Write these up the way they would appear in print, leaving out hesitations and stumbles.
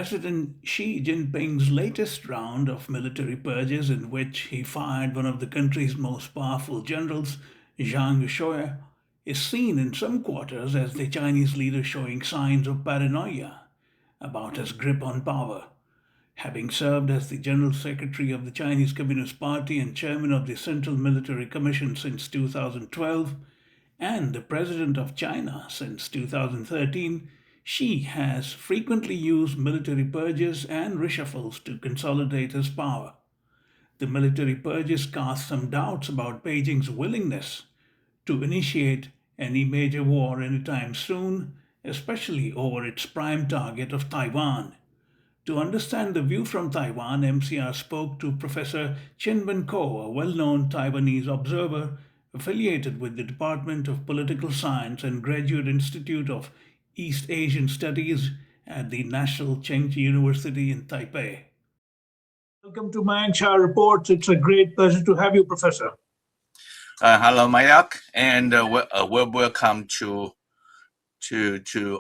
President Xi Jinping's latest round of military purges, in which he fired one of the country's most powerful generals, Zhang Youxia, is seen in some quarters as the Chinese leader showing signs of paranoia about his grip on power. Having served as the General Secretary of the Chinese Communist Party and Chairman of the Central Military Commission since 2012, and the President of China since 2013, Xi has frequently used military purges and reshuffles to consolidate his power. The military purges cast some doubts about Beijing's willingness to initiate any major war anytime soon, especially over its prime target of Taiwan. To understand the view from Taiwan, MCR spoke to Professor Chinwen Ko, a well known Taiwanese observer affiliated with the Department of Political Science and Graduate Institute of East Asian Studies at the National Chengchi University in Taipei. Welcome to my Shah Reports. It's a great pleasure to have you, Professor. Hello, Mayak, and welcome to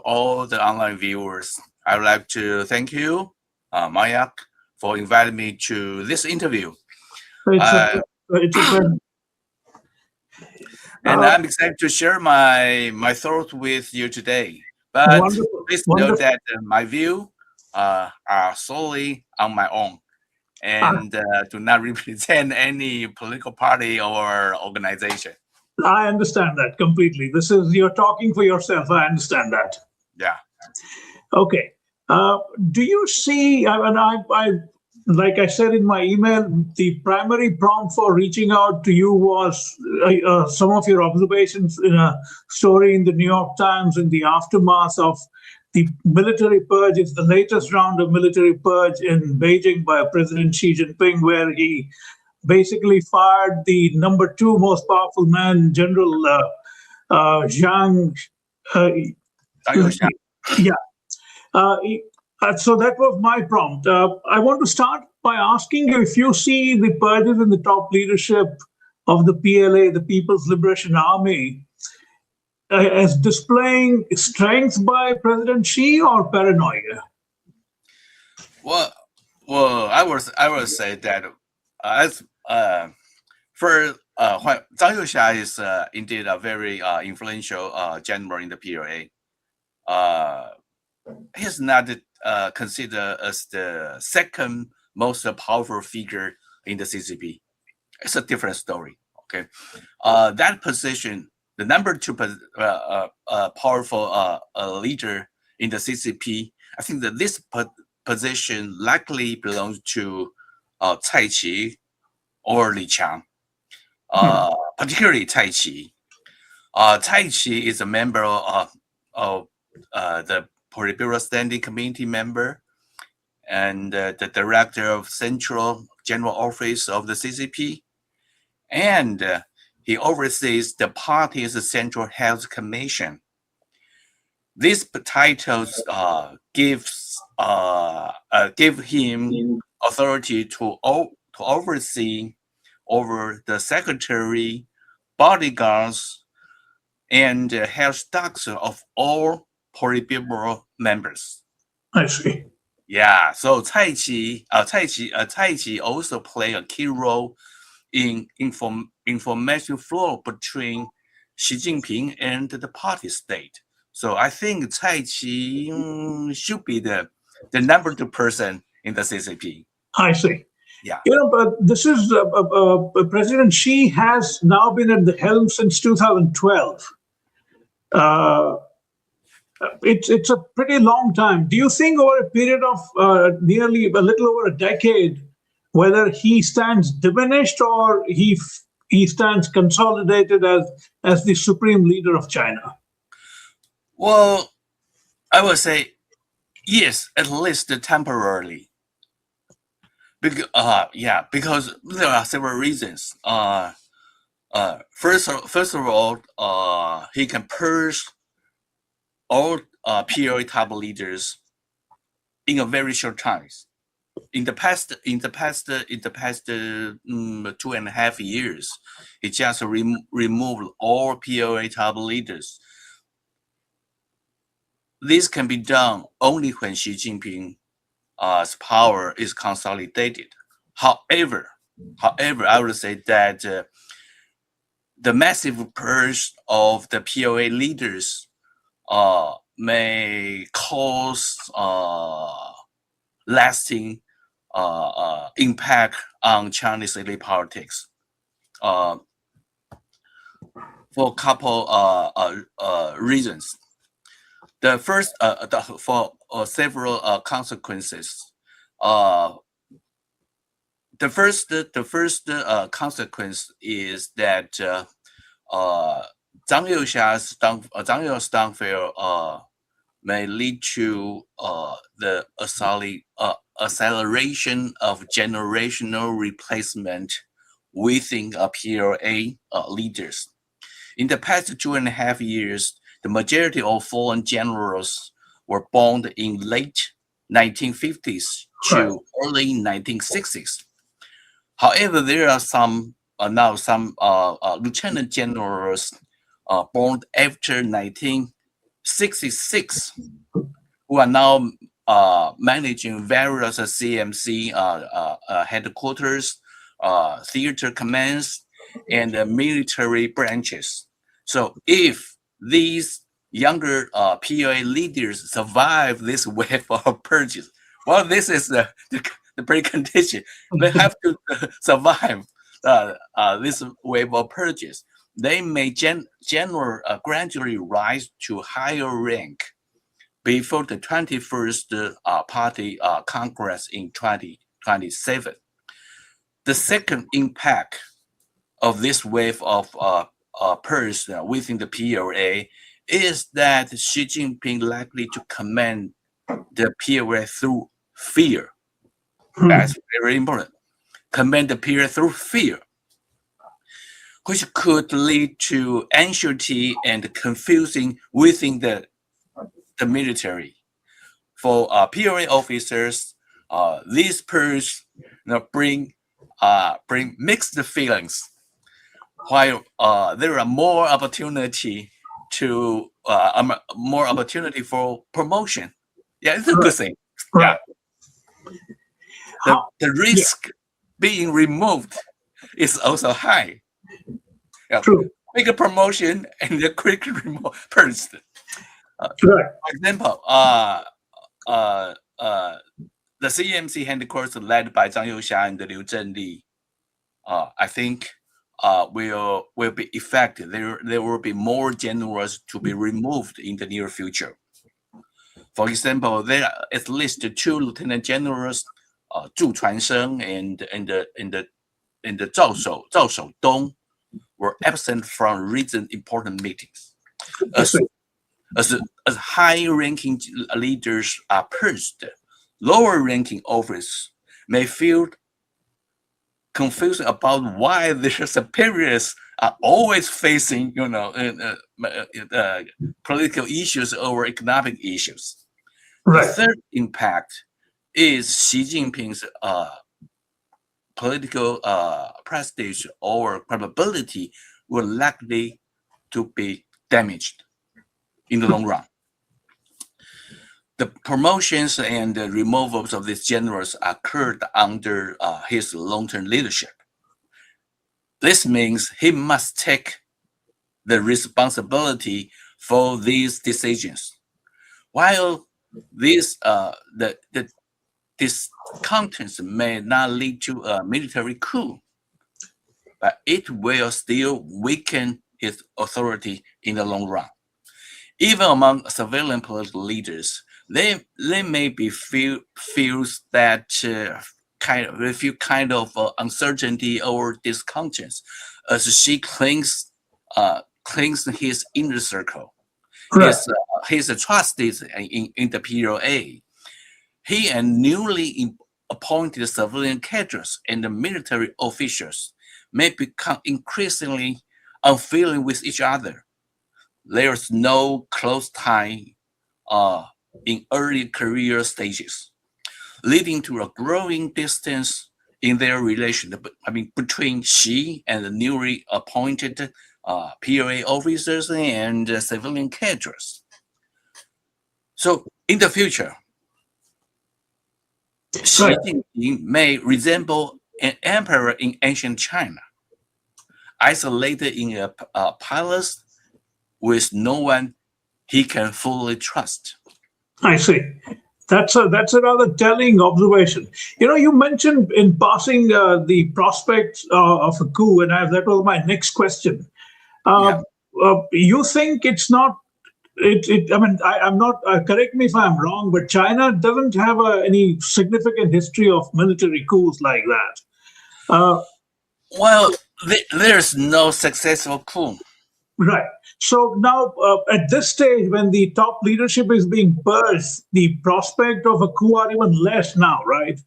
all the online viewers. I would like to thank you, Mayak, for inviting me to this interview. It's a pleasure. And I'm excited to share my thoughts with you today. But please note that my views are solely on my own and do not represent any political party or organization. I understand that completely. You're talking for yourself. I understand that. Yeah. Okay. Do you see, like I said in my email, the primary prompt for reaching out to you was some of your observations in a story in the New York Times in the aftermath of the military purge. It's the latest round of military purge in Beijing by President Xi Jinping, where he basically fired the number two most powerful man, General Zhang Youxia. Yeah. So that was my prompt. I want to start by asking you if you see the purges in the top leadership of the PLA, the People's Liberation Army, as displaying strength by President Xi or paranoia? Well, I would say that as Zhang Youxia is indeed a very influential general in the PLA. He's not considered as the second most powerful figure in the CCP. It's a different story. Okay, that position, the number two powerful leader in the CCP, I think that this position likely belongs to Cai Qi or Li Qiang, particularly Cai Qi. Cai Qi is a member of the Politburo Standing Committee member and the director of Central General Office of the CCP, and he oversees the party's Central Health Commission. These titles give him authority to oversee over the secretary, bodyguards, and health stocks of all Politburo members. I see. Yeah, so Cai Qi also play a key role in information flow between Xi Jinping and the party state. So I think Cai Qi should be the number two person in the CCP. I see. Yeah. But this is President Xi has now been at the helm since 2012. It's a pretty long time. Do you think over a period of nearly a little over a decade, whether he stands diminished or he stands consolidated as the supreme leader of China? Well, I would say yes, at least temporarily. Because there are several reasons. First of all, he can purge all PLA top leaders in a very short time. In the past 2.5 years, he just removed all PLA top leaders. This can be done only when Xi Jinping power is consolidated. However, I would say that the massive purge of the POA leaders may cause lasting impact on Chinese elite politics for a couple reasons. The first, for several consequences. The first consequence is that Zhang Youxia's downfall may lead to the acceleration of generational replacement within PLA leaders. In the past 2.5 years, the majority of foreign generals were born in late 1950s to early 1960s. However, there are now some lieutenant generals born after 1966 who are now managing various CMC headquarters, theater commands, and military branches. So if these younger POA leaders survive this wave of purges, well, this is the precondition. They have to survive this wave of purges. They may gradually rise to higher rank before the 21st Party Congress in 2027. The second impact of this wave of purge within the PLA is that Xi Jinping likely to command the PLA through fear. That's very important. Command the PLA through fear, which could lead to anxiety and confusing within the military. For PLA officers, these purge bring mixed feelings. While there are more opportunity for promotion, yeah, it's a good thing. Yeah, the risk being removed is also high. Yeah, quick promotion and the quick purge. For example, the CMC headquarters led by Zhang Youxia and Liu Zhenli, I think will be effective. There will be more generals to be removed in the near future. For example, there are at least 2 lieutenant generals, Zhu Chuansheng and Zhao Shoudong, were absent from recent important meetings. As high-ranking leaders are purged, lower-ranking officers may feel confused about why their superiors are always facing, political issues or economic issues. The third impact is Xi Jinping's political prestige or credibility will likely to be damaged in the long run. The promotions and the removals of these generals occurred under his long-term leadership. This means he must take the responsibility for these decisions. While these contents may not lead to a military coup, but it will still weaken its authority in the long run. Even among civilian political leaders, they may be feels that feel kind of uncertainty or discontent as Xi clings his inner circle, his trustees in the PLA. He and newly appointed civilian cadres and the military officials may become increasingly unfeeling with each other. There's no close tie in early career stages, leading to a growing distance in their relationship. Between Xi and the newly appointed PLA officers and civilian cadres. So in the future, Xi Jinping may resemble an emperor in ancient China, isolated in a palace with no one he can fully trust. I see. That's a rather telling observation. You mentioned in passing the prospects of a coup, and that was my next question. Yeah. You think it's not? I mean, I'm not. Correct me if I'm wrong, but China doesn't have any significant history of military coups like that. Well, there's no successful coup. Right. So now, at this stage, when the top leadership is being purged, the prospect of a coup are even less now, right?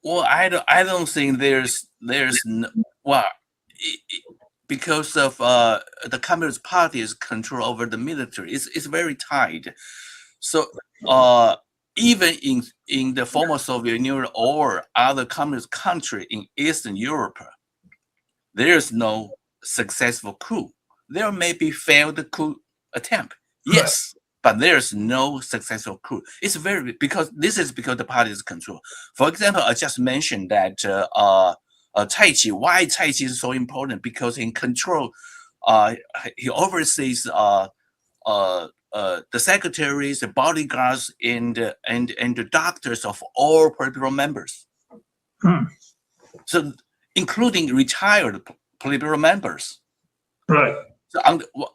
Well, I don't think there's no, well, because of the Communist Party's control over the military, it's very tight. So even in the former Soviet Union or other communist country in Eastern Europe, there's no successful coup. There may be failed coup attempt, yes, but there's no successful coup. It's very because the party is control. For example, I just mentioned that Tai Chi. Why Tai Chi is so important? Because in control, he oversees the secretaries, the bodyguards, and the doctors of all political members. So, including retired political members. Right. So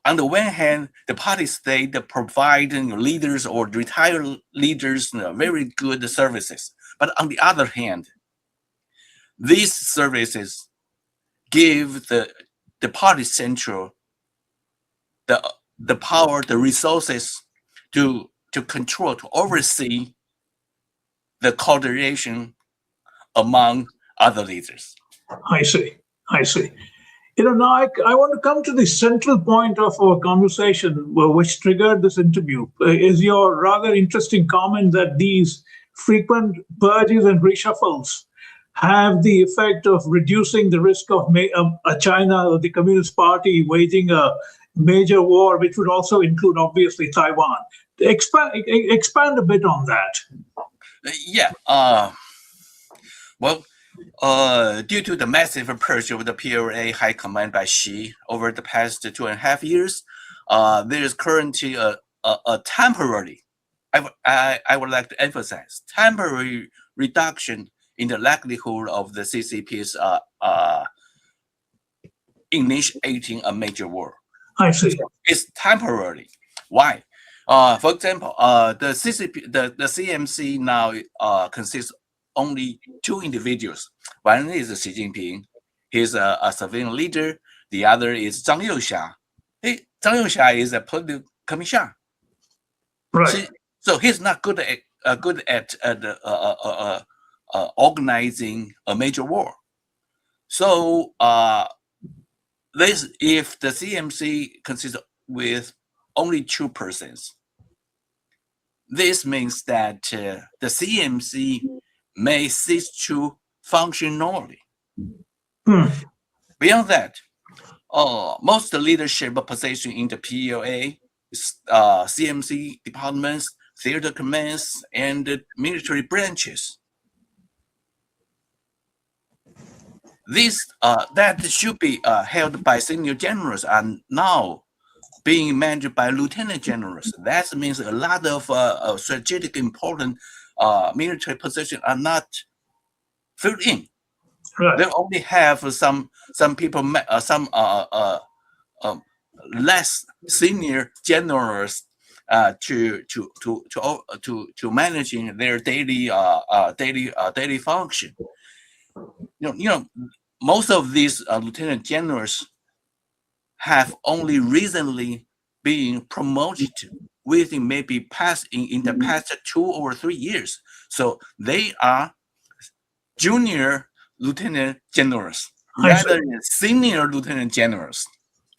on the one hand, the party state provide leaders or retired leaders very good services. But on the other hand, these services give the party central the power, the resources to control, to oversee the coordination among other leaders. I see. I see. Now I want to come to the central point of our conversation, which triggered this interview, is your rather interesting comment that these frequent purges and reshuffles have the effect of reducing the risk of China or the Communist Party waging a major war, which would also include, obviously, Taiwan. Expand a bit on that. Yeah. Well, due to the massive purge of the PLA high command by Xi over the past 2.5 years, there is currently a temporary, I would like to emphasize, temporary reduction in the likelihood of the CCP's initiating a major war. I see. So it's temporary. Why? For example, the CMC now consists only two individuals. One is Xi Jinping. He's a civilian leader. The other is Zhang Youxia. Zhang Youxia is a political commissioner. Right. So he's not good at organizing a major war. So if the CMC consists with only two persons, this means that the CMC may cease to function normally. Beyond that, most leadership position in the PLA, CMC departments, theater commands, and military branches. These that should be held by senior generals are now being managed by lieutenant generals. That means a lot of strategic important military positions are not filled in. Right. They only have some people, some less senior generals to managing their daily function. Most of these lieutenant generals have only recently been promoted within maybe in the past 2 or 3 years. So they are junior lieutenant generals rather than senior lieutenant generals.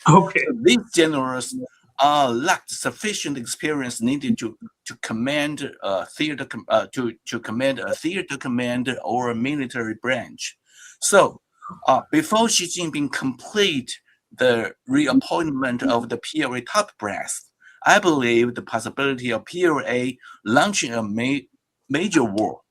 Okay. So these generals lack sufficient experience needed to command theater command a theater command or a military branch. So before Xi Jinping complete the reappointment of the PLA top brass, I believe the possibility of PLA launching a major war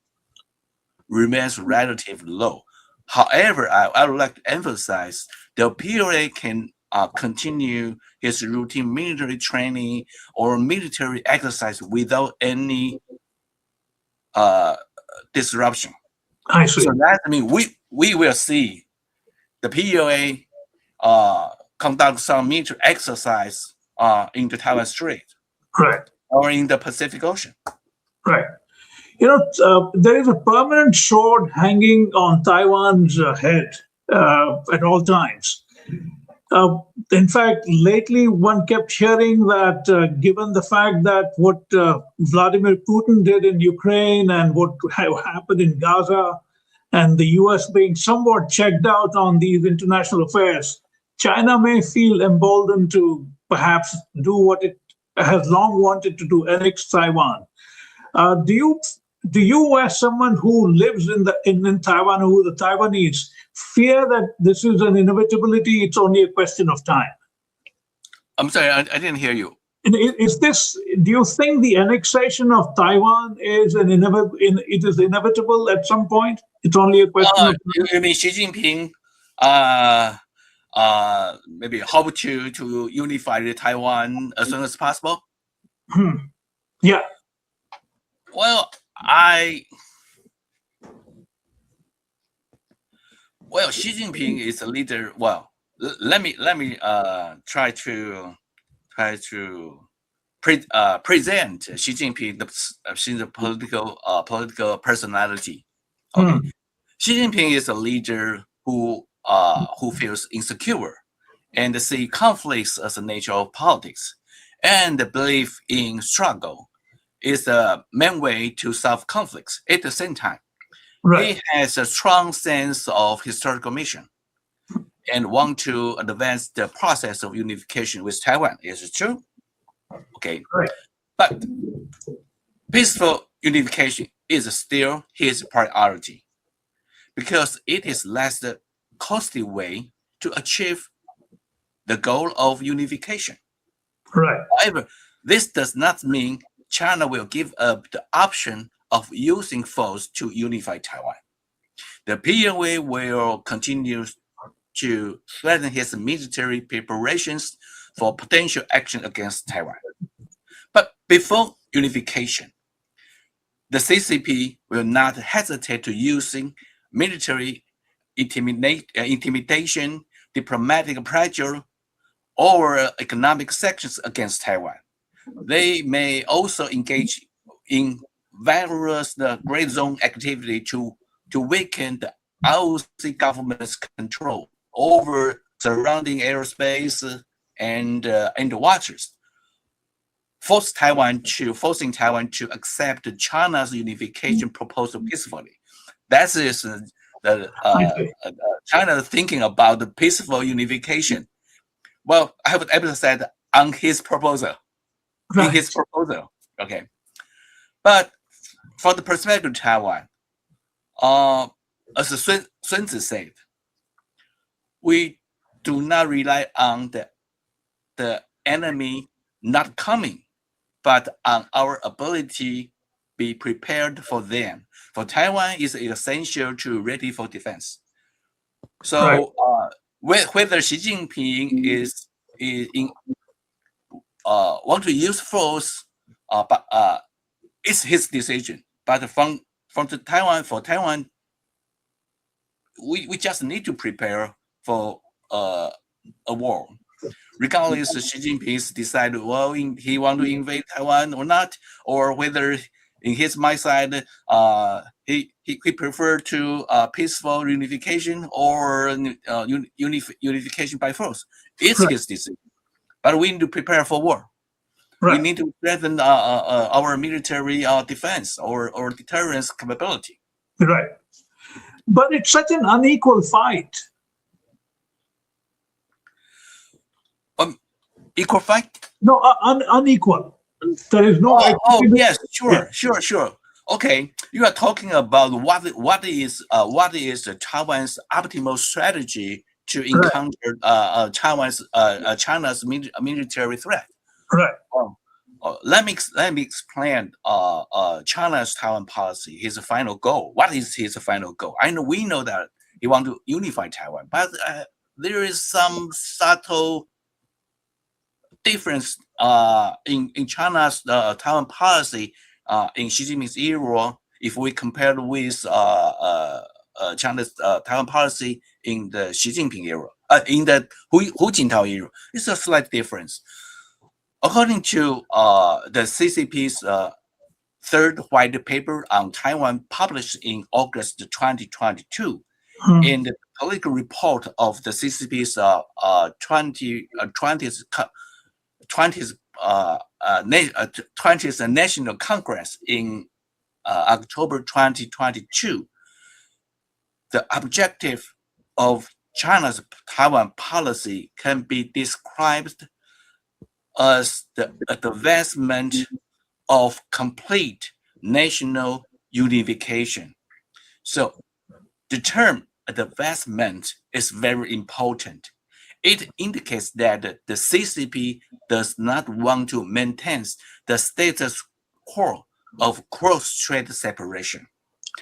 remains relatively low. However, I would like to emphasize the PLA can continue his routine military training or military exercise without any disruption. I see. So that means we will see the PLA conduct some military exercise in the Taiwan Strait Right. or in the Pacific Ocean. Right. There is a permanent sword hanging on Taiwan's head at all times. In fact, lately one kept hearing that given the fact that what Vladimir Putin did in Ukraine and what happened in Gaza, and the US being somewhat checked out on these international affairs, China may feel emboldened to perhaps do what it has long wanted to do, annex Taiwan. Do you, as someone who lives in Taiwan, who the Taiwanese, fear that this is an inevitability? It's only a question of time. I'm sorry, I didn't hear you. And is this? Do you think the annexation of Taiwan is it is inevitable at some point? It's only a question of You mean Xi Jinping maybe hope to unify the Taiwan as soon as possible? Yeah. Well, Xi Jinping is a leader. Well, let me try to present Xi Jinping the political personality. Okay, Xi Jinping is a leader who feels insecure and see conflicts as a nature of politics, and believe in struggle is the main way to solve conflicts. At the same time, Right. he has a strong sense of historical mission and want to advance the process of unification with Taiwan. Is it true? Okay. Right. But peaceful unification is still his priority because it is less the costly way to achieve the goal of unification. Right. However, this does not mean China will give up the option of using force to unify Taiwan. The PLA will continue to strengthen his military preparations for potential action against Taiwan. But before unification, the CCP will not hesitate to using military intimidation, diplomatic pressure, or economic sanctions against Taiwan. They may also engage in various gray zone activity to weaken the ROC government's control over surrounding airspace and the waters, forcing Taiwan to accept China's unification proposal peacefully. That is China thinking about the peaceful unification. Well, I have emphasized on his proposal. Right. In his proposal, okay. But for the perspective of Taiwan, as Sun Tzu said, we do not rely on the enemy not coming, but on our ability be prepared for them. For Taiwan is essential to ready for defense. So whether Xi Jinping is in want to use force, but it's his decision. But from Taiwan, we just need to prepare for a war. Regardless, Xi Jinping's decided he want to invade Taiwan or not, or whether in his mindset he prefer to peaceful reunification or unification by force. It's his decision. But we need to prepare for war. Right. We need to strengthen our military defense or deterrence capability. Right. But it's such an unequal fight. Equal fight? No, unequal. There is no. Yes, sure. Okay, you are talking about what is Taiwan's optimal strategy to encounter China's military threat. Right. let me explain China's Taiwan policy. His final goal. What is his final goal? We know that he wants to unify Taiwan, but there is some subtle difference in China's Taiwan policy in Xi Jinping's era. If we compare with China's Taiwan policy in the Xi Jinping era, in the Hu Jintao era, it's a slight difference. According to the CCP's third white paper on Taiwan, published in August 2022, in the political report of the CCP's 20th National Congress in October 2022, the objective of China's Taiwan policy can be described as the advancement of complete national unification. So the term advancement is very important. It indicates that the CCP does not want to maintain the status quo of cross-strait separation,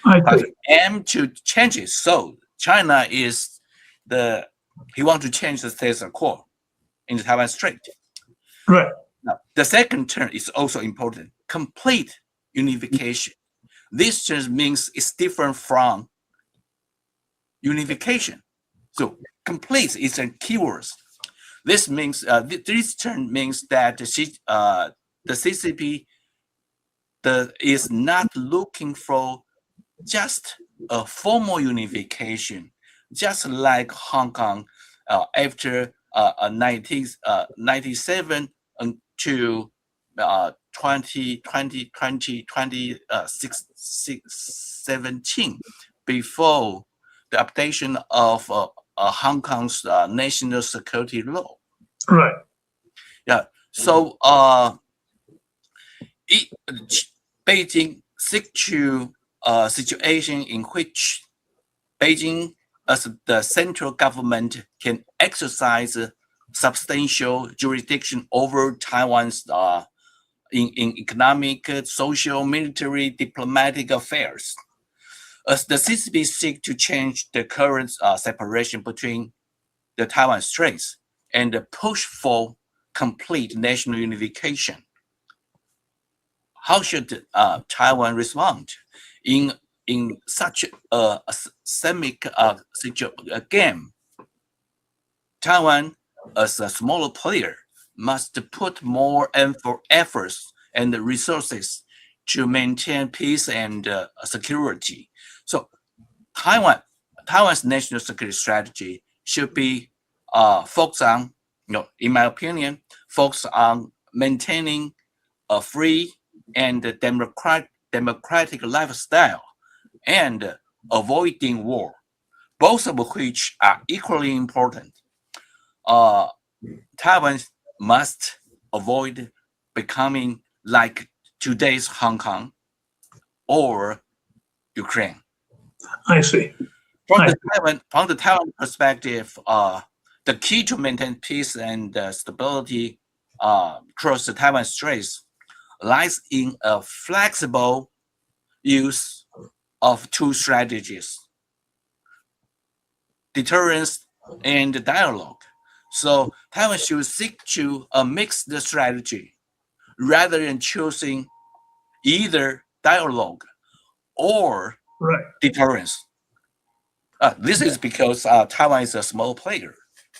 but aim to change it. So China is he wants to change the status quo in the Taiwan Strait. Right. Now, the second term is also important: complete unification. This term means it's different from unification. So complete is a keyword. This means this term means that the CCP is not looking for just a formal unification, just like Hong Kong after 1997 to 2017, before the updation of Hong Kong's national security law. Right. Yeah. So Beijing seeks to a situation in which Beijing, as the central government, can exercise substantial jurisdiction over Taiwan's in economic, social, military, diplomatic affairs. As the CCP seeks to change the current separation between the Taiwan Straits and push for complete national unification, how should Taiwan respond in such a systemic game? Taiwan, as a smaller player, must put more efforts and resources to maintain peace and security. So Taiwan's national security strategy should be focused on, in my opinion, focus on maintaining a free and democratic lifestyle and avoiding war, both of which are equally important. Taiwan must avoid becoming like today's Hong Kong or Ukraine. I see. From the Taiwan perspective, the key to maintain peace and stability across the Taiwan Straits lies in a flexible use of two strategies: deterrence and dialogue. So Taiwan should seek to mix the strategy rather than choosing either dialogue or deterrence. This is because Taiwan is a small player.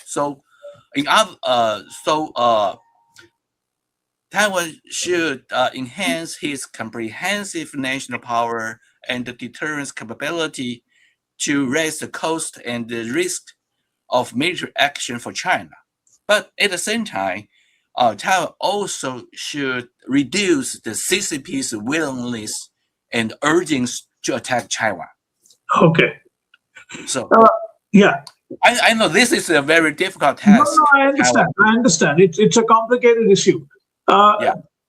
So, Taiwan should enhance his comprehensive national power and the deterrence capability to raise the cost and the risk of military action for China. But at the same time, Taiwan also should reduce the CCP's willingness and urgings to attack Taiwan. Okay. So, yeah. I know this is a very difficult task. No, I understand. I understand. It's a complicated issue.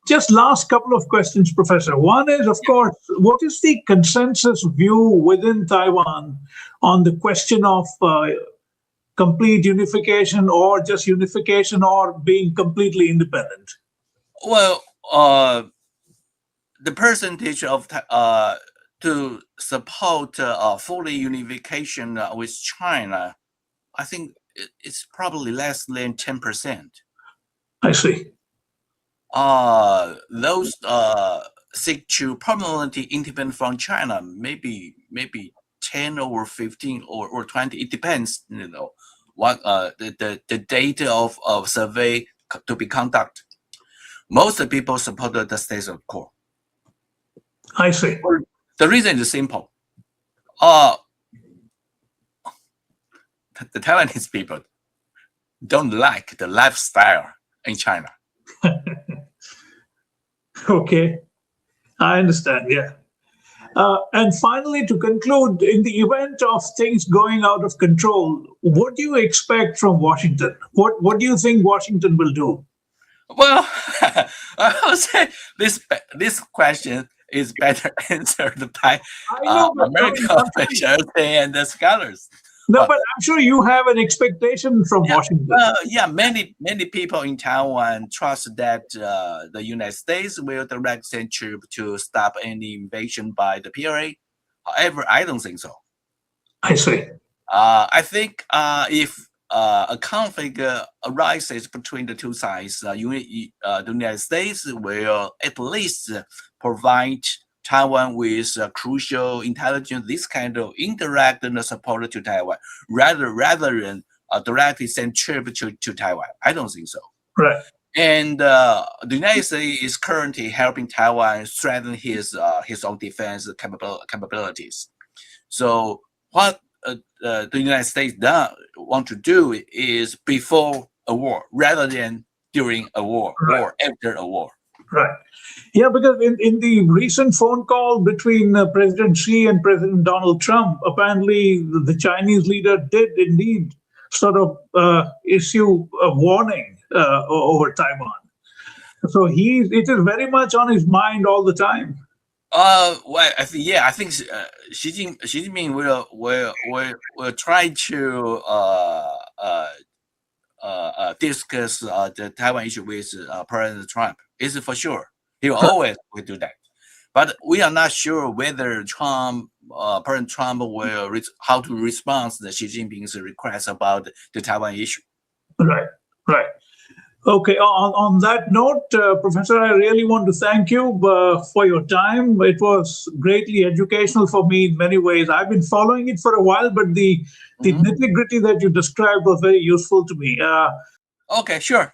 Just last couple of questions, Professor. One is, of course, what is the consensus view within Taiwan on the question of complete unification or just unification or being completely independent? Well, the percentage of to support fully unification with China, I think it's probably less than 10%. I see. Those seek to permanently independent from China, maybe 10 or 15 or 20. It depends, what the data of survey to be conducted. Most people support the status quo. I see. The reason is simple. The Taiwanese people don't like the lifestyle in China. Okay, I understand. Yeah. And finally, to conclude, in the event of things going out of control, what do you expect from Washington? What do you think Washington will do? Well, I would say this question is better answered by I know, but I mean, American officials and the scholars. no, but I'm sure you have an expectation from Washington. Yeah, many people in Taiwan trust that the United States will direct send troops to stop any invasion by the PRA. However, I don't think so. I see. I think if a conflict arises between the two sides, the United States will at least provide Taiwan with crucial intelligence, this kind of indirect support to Taiwan, rather than directly send troops to Taiwan. I don't think so. Right. And the United States is currently helping Taiwan strengthen his own defense capabilities. So what the United States want to do is before a war rather than during a war or after a war. Right. Yeah, because in the recent phone call between President Xi and President Donald Trump, apparently the Chinese leader did indeed sort of issue a warning over Taiwan. So it is very much on his mind all the time. Well, I think Xi Jinping will try to discuss the Taiwan issue with President Trump. Is for sure. He will always will do that. But we are not sure whether President Trump will how to respond to Xi Jinping's request about the Taiwan issue. Right. Okay, on that note, Professor, I really want to thank you for your time. It was greatly educational for me in many ways. I've been following it for a while, but the nitty-gritty that you described was very useful to me. Okay, sure.